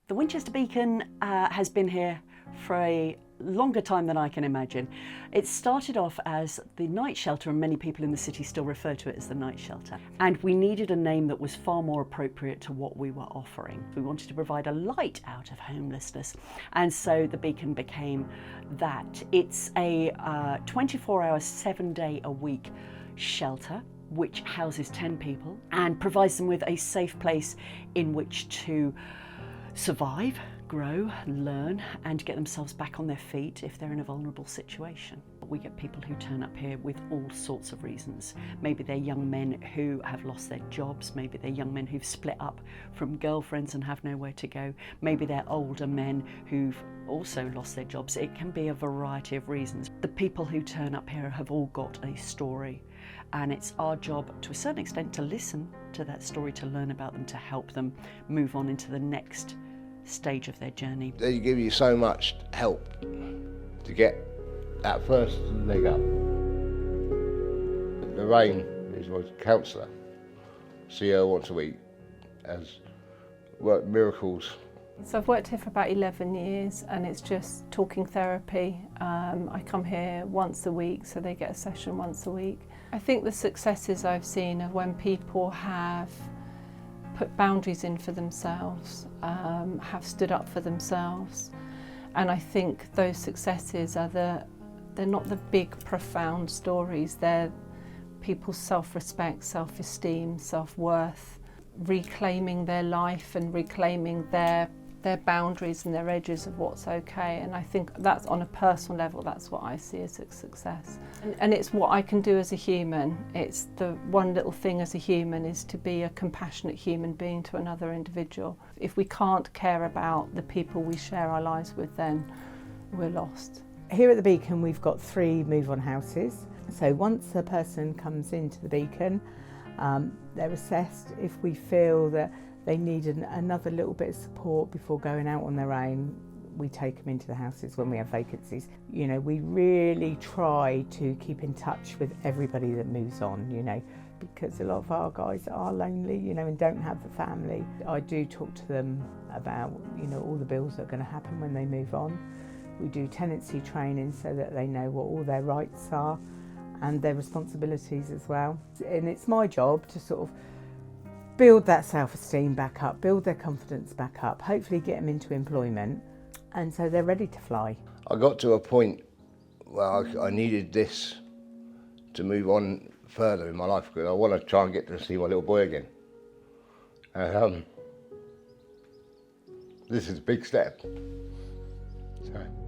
The Winchester Beacon has been here for a longer time than I can imagine. It started off as the night shelter, and many people in the city still refer to it as the night shelter. And we needed a name that was far more appropriate to what we were offering. We wanted to provide a light out of homelessness, and so the Beacon became that. It's a 24-hour, 7-day-a-week shelter which houses 10 people and provides them with a safe place in which to survive, grow, learn, and get themselves back on their feet if they're in a vulnerable situation. We get people who turn up here with all sorts of reasons. Maybe they're young men who have lost their jobs, maybe they're young men who've split up from girlfriends and have nowhere to go, maybe they're older men who've also lost their jobs. It can be a variety of reasons. The people who turn up here have all got a story, and it's our job to a certain extent to listen to that story, to learn about them, to help them move on into the next stage of their journey. They give you so much help to get that first leg up. Lorraine is my counsellor. See her once a week, has worked miracles. So I've worked here for about 11 years, and it's just talking therapy. I come here once a week, so they get a session once a week. I think the successes I've seen are when people have put boundaries in for themselves, have stood up for themselves, and I think those successes are they're not the big profound stories, they're people's self-respect, self-esteem, self-worth, reclaiming their life and reclaiming their boundaries and their edges of what's okay. And I think that's, on a personal level, that's what I see as a success. And it's what I can do as a human. It's the one little thing as a human is to be a compassionate human being to another individual. If we can't care about the people we share our lives with, then we're lost. Here at the Beacon we've got 3 move-on houses. So once a person comes into the Beacon, they're assessed. If we feel that they need another little bit of support before going out on their own, we take them into the houses when we have vacancies. You know, we really try to keep in touch with everybody that moves on, you know, because a lot of our guys are lonely, you know, and don't have the family. I do talk to them about, you know, all the bills that are going to happen when they move on. We do tenancy training so that they know what all their rights are and their responsibilities as well. And it's my job to sort of build that self-esteem back up, build their confidence back up, hopefully get them into employment, and so they're ready to fly. I got to a point where I needed this to move on further in my life, because I want to try and get to see my little boy again. This is a big step. So.